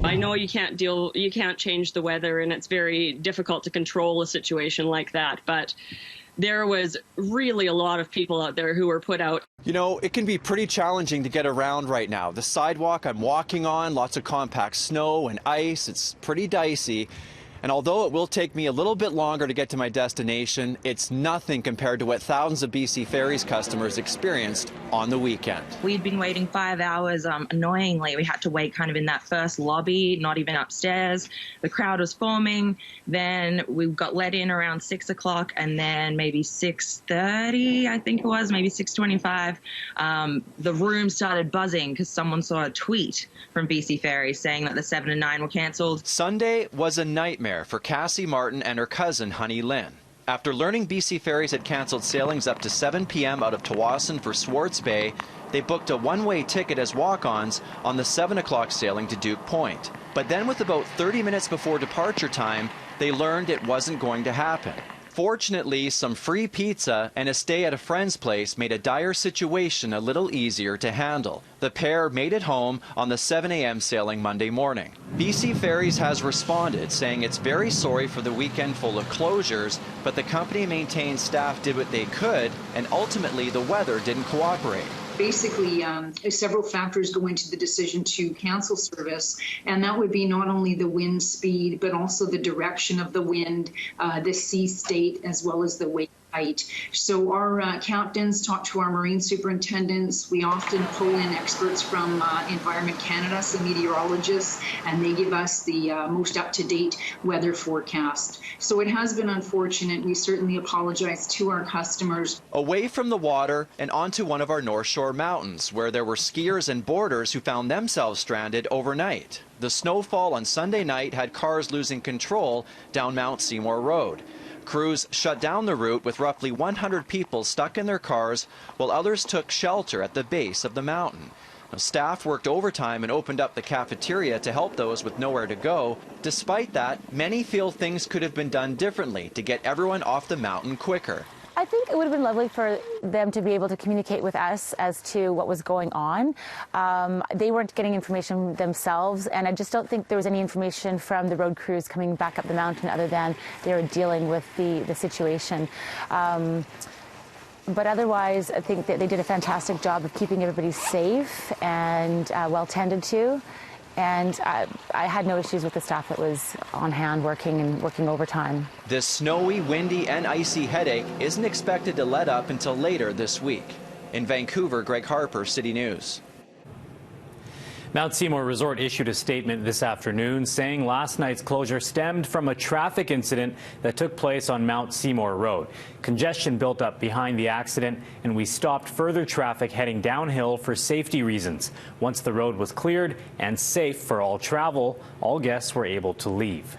I know you can't change the weather, and it's very difficult to control a situation like that, but there was really a lot of people out there who were put out. You know, it can be pretty challenging to get around right now. The sidewalk I'm walking on, lots of compact snow and ice, it's pretty dicey. And although it will take me a little bit longer to get to my destination, it's nothing compared to what thousands of BC Ferries customers experienced on the weekend. We'd been waiting 5 hours. Annoyingly, we had to wait kind of in that first lobby, not even upstairs. The crowd was forming. Then we got let in around 6 o'clock, and then maybe 6:30, I think it was, maybe 6:25. The room started buzzing because someone saw a tweet from BC Ferries saying that the 7 and 9 were cancelled. Sunday was a nightmare for Cassie Martin and her cousin, Honey Lynn. After learning BC Ferries had cancelled sailings up to 7 p.m. out of Tawasin for Swartz Bay, they booked a one-way ticket as walk-ons on the 7 o'clock sailing to Duke Point. But then with about 30 minutes before departure time, they learned it wasn't going to happen. Fortunately, some free pizza and a stay at a friend's place made a dire situation a little easier to handle. The pair made it home on the 7 a.m. sailing Monday morning. BC Ferries has responded, saying it's very sorry for the weekend full of closures, but the company maintains staff did what they could, and ultimately the weather didn't cooperate. Basically, several factors go into the decision to cancel service, and that would be not only the wind speed, but also the direction of the wind, the sea state, as well as the wake height. So our captains talk to our marine superintendents. We often pull in experts from Environment Canada, some meteorologists, and they give us the most up-to-date weather forecast. So it has been unfortunate. We certainly apologize to our customers. Away from the water and onto one of our North Shore mountains, where there were skiers and boarders who found themselves stranded overnight. The snowfall on Sunday night had cars losing control down Mount Seymour Road. Crews shut down the route with roughly 100 people stuck in their cars, while others took shelter at the base of the mountain. Now, staff worked overtime and opened up the cafeteria to help those with nowhere to go. Despite that, many feel things could have been done differently to get everyone off the mountain quicker. I think it would have been lovely for them to be able to communicate with us as to what was going on. They weren't getting information themselves, and I just don't think there was any information from the road crews coming back up the mountain other than they were dealing with the situation. But otherwise, I think that they did a fantastic job of keeping everybody safe and well tended to. And I had no issues with the staff that was on hand working overtime. This snowy, windy, and icy headache isn't expected to let up until later this week. In Vancouver, Greg Harper, City News. Mount Seymour Resort issued a statement this afternoon saying last night's closure stemmed from a traffic incident that took place on Mount Seymour Road. Congestion built up behind the accident, and we stopped further traffic heading downhill for safety reasons. Once the road was cleared and safe for all travel, all guests were able to leave.